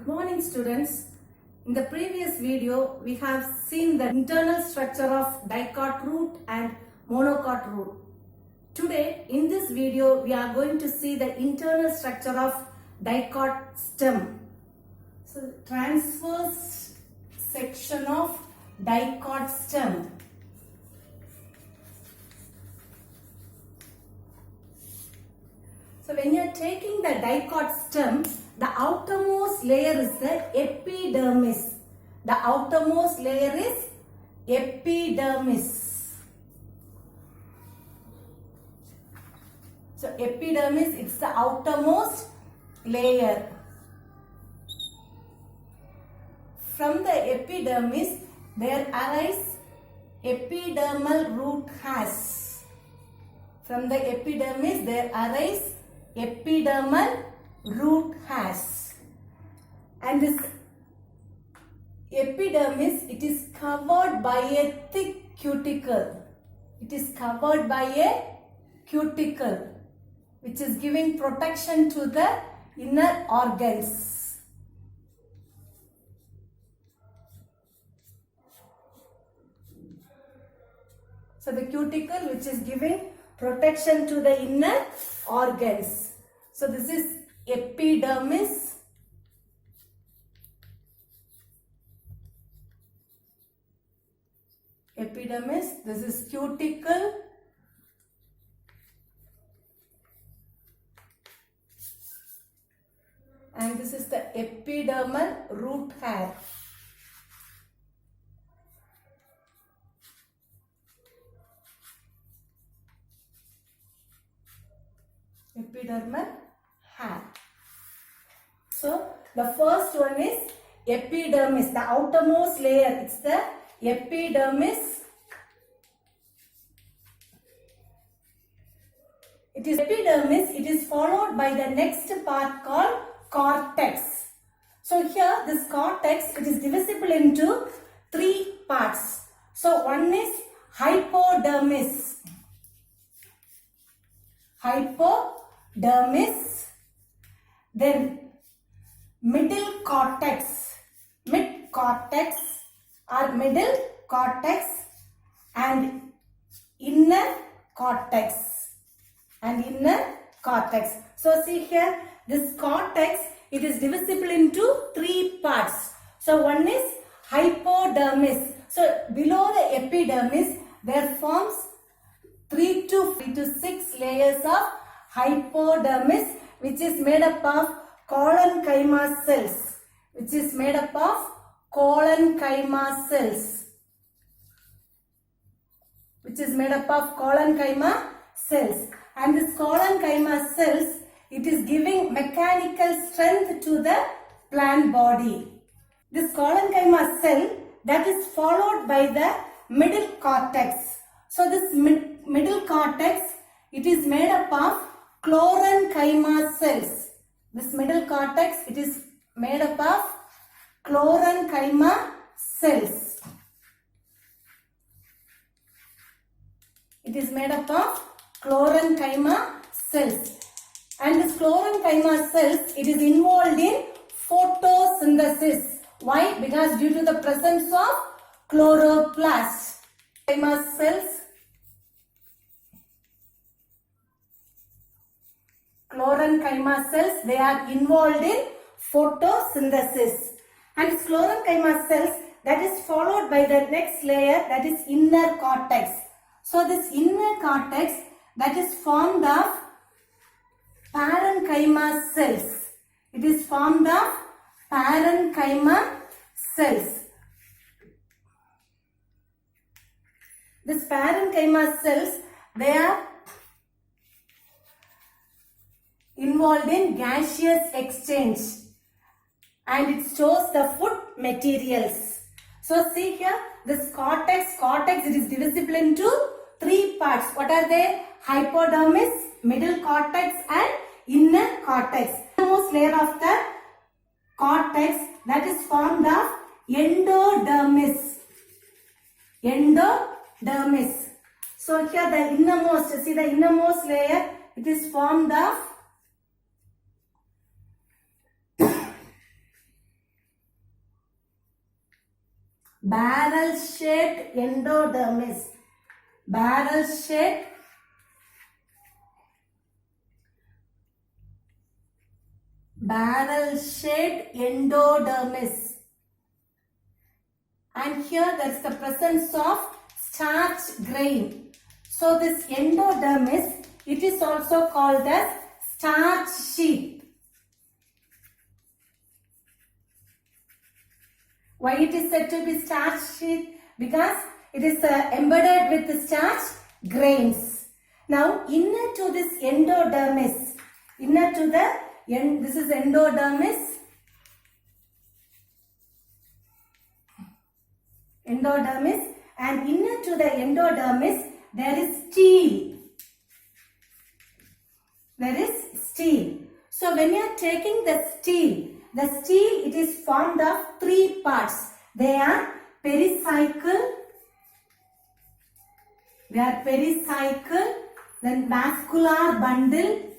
Good morning students. In the previous video, we have seen the internal structure of dicot root and monocot root. Today, in this video, we are going to see the internal structure of dicot stem. So, transverse section of dicot stem. So, when you are taking the dicot stem, the outermost layer is the epidermis. The outermost layer is epidermis. So, epidermis is the outermost layer. From the epidermis, there arise epidermal root hairs. From the epidermis, there arise epidermal root hairs, and this epidermis, it is covered by a thick cuticle. It is covered by a cuticle which is giving protection to the inner organs. So the cuticle which is giving protection to the inner organs. So this is epidermis. Epidermis, this is cuticle. And this is the epidermal root hair. Epidermal hair. So, the first one is epidermis, the outermost layer. It's the epidermis. It is epidermis. It is followed by the next part called cortex. So, here this cortex, it is divisible into three parts. So, one is hypodermis. Hypodermis. Then middle cortex, mid-cortex or middle cortex, and inner cortex, So see here, this cortex, it is divisible into three parts. So one is hypodermis. So below the epidermis, there forms 3 to 6 layers of hypodermis, which is made up of collenchyma cells. And this collenchyma cells, it is giving mechanical strength to the plant body. This collenchyma cell, that is followed by the middle cortex. So this middle cortex, it is made up of chlorenchyma cells. This middle cortex, it is made up of chlorenchyma cells. And this chlorenchyma cells, it is involved in photosynthesis. Why? Because due to the presence of chloroplast. Chlorenchyma cells, they are involved in photosynthesis. And this chlorenchyma cells, that is followed by the next layer, that is inner cortex. So this inner cortex, that is formed of parenchyma cells. It is formed of parenchyma cells. This parenchyma cells, they are involved in gaseous exchange, and it stores the food materials. So see here, this cortex, it is divisible into three parts. What are they? Hypodermis, middle cortex, and inner cortex. The most layer of the cortex, that is formed of endodermis. So here the innermost, see the innermost layer, it is formed of barrel-shaped endodermis. Barrel-shaped endodermis. And here there is the presence of starch grain. So this endodermis, it is also called as starch sheath. Why it is said to be starch sheath? Because it is embedded with the starch grains. Now inner to this endodermis, this is endodermis. And inner to the endodermis there is steel. So when you are taking the steel it is formed of three parts. They are pericycle, then vascular bundle,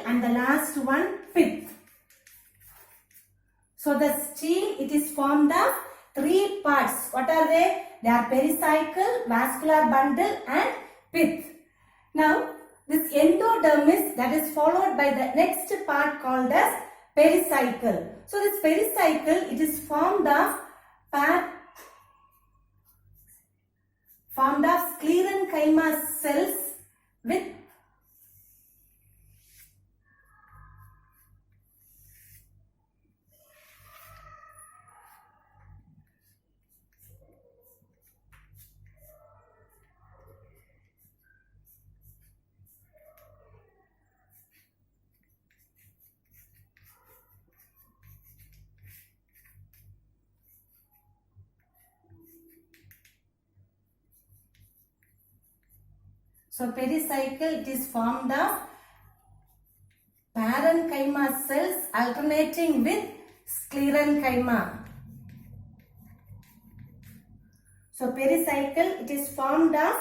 and the last one pith. So the steel, it is formed of three parts. What are they? They are pericycle, vascular bundle and pith. Now this endodermis, that is followed by the next part called as pericycle. So this pericycle, it is formed of sclerenchyma cells with So pericycle, it is formed of parenchyma cells alternating with sclerenchyma. So pericycle, it is formed of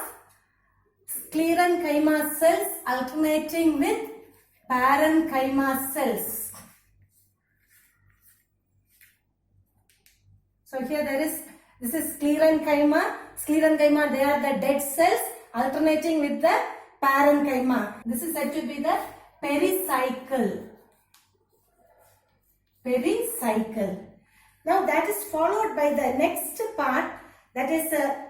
sclerenchyma cells alternating with parenchyma cells. So here this is sclerenchyma. Sclerenchyma, they are the dead cells alternating with the parenchyma. This is said to be the pericycle. Now that is followed by the next part, that is a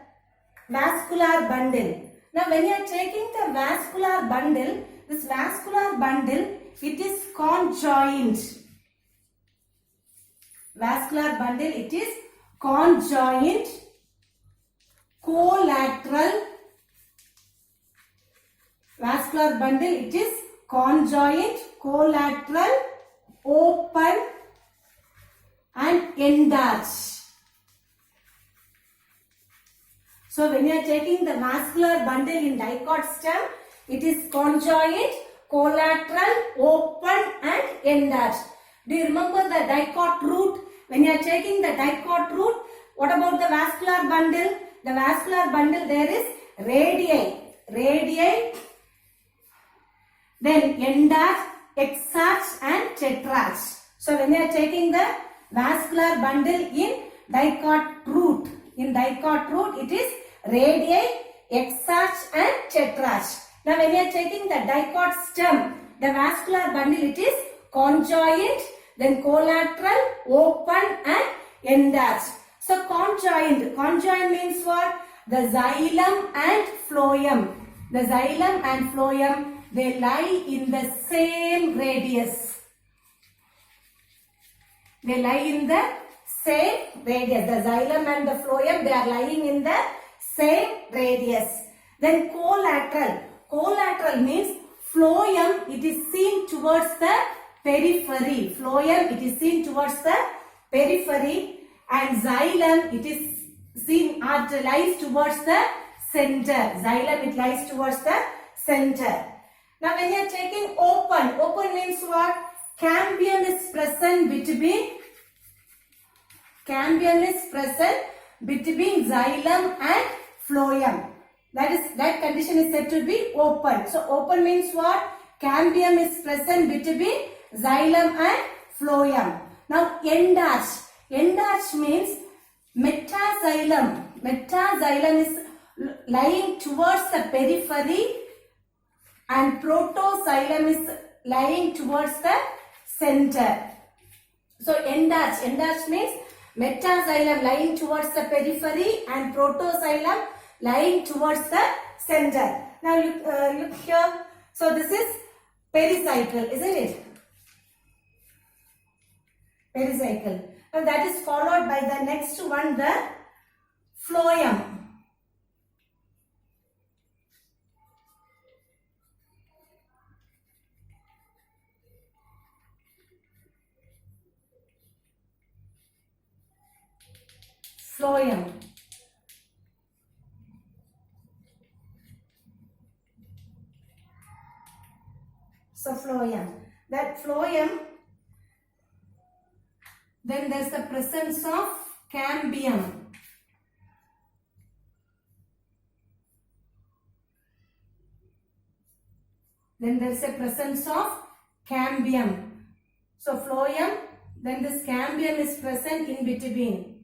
vascular bundle. Now when you are taking the vascular bundle, this vascular bundle, it is conjoined. Vascular bundle, it is conjoined, collateral. Vascular bundle, it is conjoined, collateral, open and enlarged. So when you are taking the vascular bundle in dicot stem, it is conjoined, collateral, open and enlarged. Do you remember the dicot root? When you are taking the dicot root, what about the vascular bundle? The vascular bundle, there is radii, then endarch, exarch and tetrarch. So when you are taking the vascular bundle in dicot root, it is radii, exarch and tetrarch. Now when you are taking the dicot stem, the vascular bundle, it is conjoined, then collateral, open and enlarged. So conjoined means what? The xylem and phloem. The xylem and phloem, they lie in the same radius. The xylem and the phloem, they are lying in the same radius. Then collateral means phloem, it is seen towards the periphery. And xylem, it is seen lies towards the center. Xylem, it lies towards the center. Now when you are taking open means what? Cambium is present between xylem and phloem. That condition is said to be open. So open means what? cambium is present between xylem and phloem. Now end-arch. End-arch means metaxylem. Metaxylem is lying towards the periphery and protoxylem is lying towards the center. So end-arch. End-arch means metaxylem lying towards the periphery and protoxylem lying towards the center. Now look here. So this is pericycle, isn't it? Pericycle. Now that is followed by the next one, the phloem. Phloem. So phloem. That phloem, then there's the presence of cambium. Then there's a presence of cambium. So phloem, then this cambium is present in between.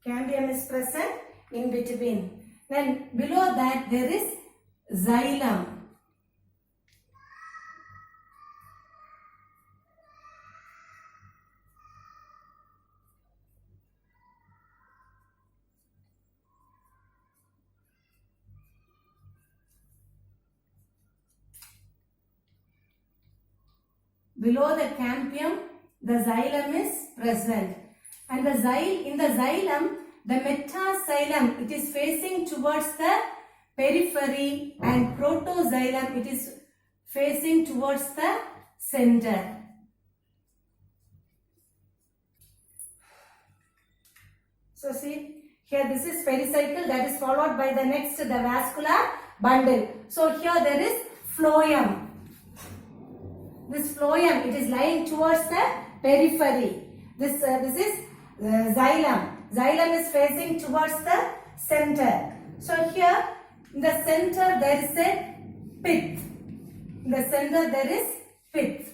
Cambium is present in between. Then below that there is xylem. Below the cambium, the xylem is present. And in the xylem, the metaxylem, it is facing towards the periphery, and protoxylem, it is facing towards the center. So see, here this is pericycle, that is followed by the next, the vascular bundle. So here there is phloem. This phloem, it is lying towards the periphery. This is xylem. Xylem is facing towards the center. So here in the center there is a pith. In the center there is pith.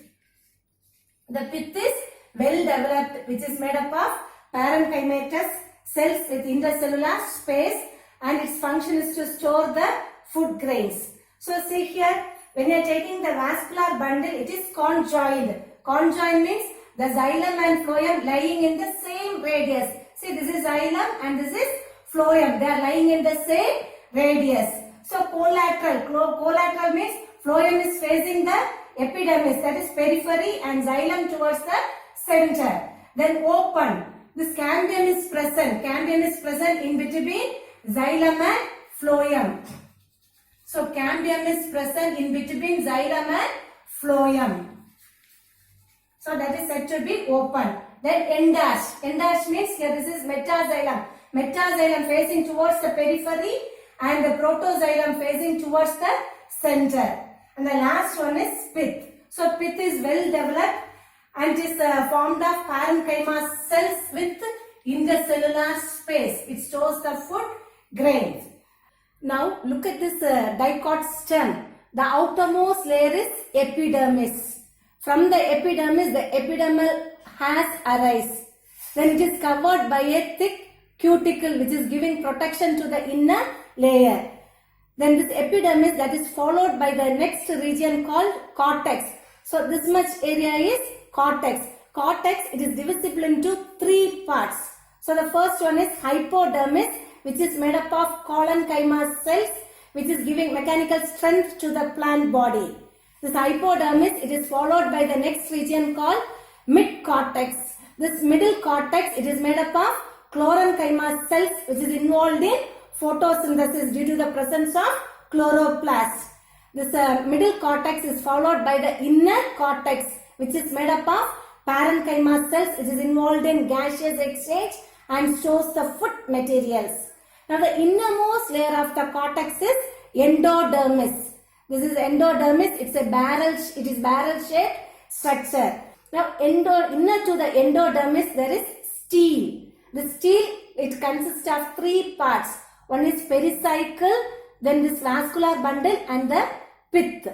The pith is well developed, which is made up of parenchymatous cells with intercellular space, and its function is to store the food grains. So see here, when you are taking the vascular bundle, it is conjoined. Conjoined means the xylem and phloem lying in the same radius. See, this is xylem and this is phloem. They are lying in the same radius. So collateral. Collateral means phloem is facing the epidermis, that is periphery, and xylem towards the center. Then open. This cambium is present. Cambium is present in between xylem and phloem. So cambium is present in between xylem and phloem. So that is said to be open. Then end-arch. End-arch means here this is metaxylem. Metaxylem facing towards the periphery and the protoxylem facing towards the center. And the last one is pith. So pith is well developed and is formed of parenchyma cells with intercellular space. It stores the food grains. Now look at this dicot stem. The outermost layer is epidermis. From the epidermis, the epidermal has arise. Then it is covered by a thick cuticle which is giving protection to the inner layer. Then this epidermis, that is followed by the next region called cortex. So this much area is cortex. Cortex, it is divisible into three parts. So the first one is hypodermis, which is made up of collenchyma cells, which is giving mechanical strength to the plant body. This hypodermis, it is followed by the next region called mid-cortex. This middle cortex, it is made up of chlorenchyma cells, which is involved in photosynthesis due to the presence of chloroplast. This middle cortex is followed by the inner cortex, which is made up of parenchyma cells, which is involved in gaseous exchange and stores the food materials. Now the innermost layer of the cortex is endodermis. This is endodermis. It is barrel shaped structure. Now inner to the endodermis there is stele. The stele, it consists of three parts. One is pericycle, then this vascular bundle and the pith.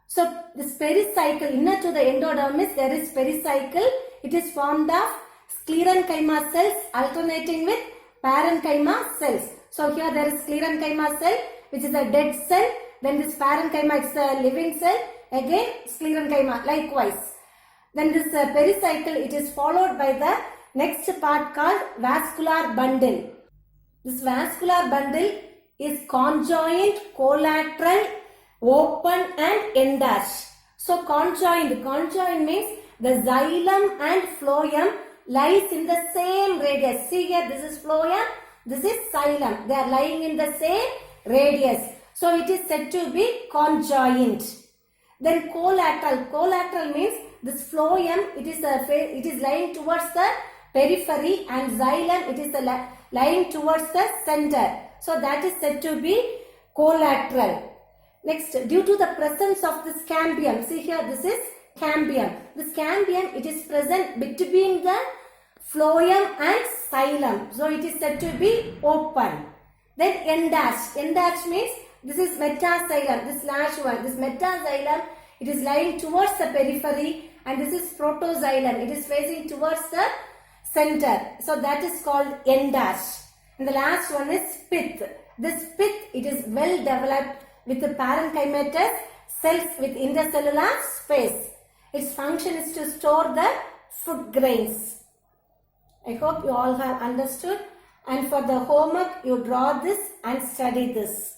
So this pericycle, inner to the endodermis there is pericycle. It is formed of sclerenchyma cells alternating with parenchyma cells. So here there is sclerenchyma cell which is a dead cell. Then this parenchyma is a living cell. Again sclerenchyma likewise. Then this pericycle, it is followed by the next part called vascular bundle. This vascular bundle is conjoined, collateral, open and endarch. So conjoined means the xylem and phloem lies in the same radius. See here, this is phloem, this is xylem. They are lying in the same radius. So it is said to be conjoined. Then collateral means this phloem, it is lying towards the periphery, and xylem, it is lying towards the center. So that is said to be collateral. Next, due to the presence of this cambium, see here, this is cambium. This cambium, it is present between the phloem and xylem. So it is said to be open. Then endarch means this is metaxylem, this last one. This metaxylem, it is lying towards the periphery, and this is protoxylem. It is facing towards the center. So that is called endarch. And the last one is pith. This pith, it is well developed with the parenchymatous cells with intercellular space. Its function is to store the food grains. I hope you all have understood. And for the homework, you draw this and study this.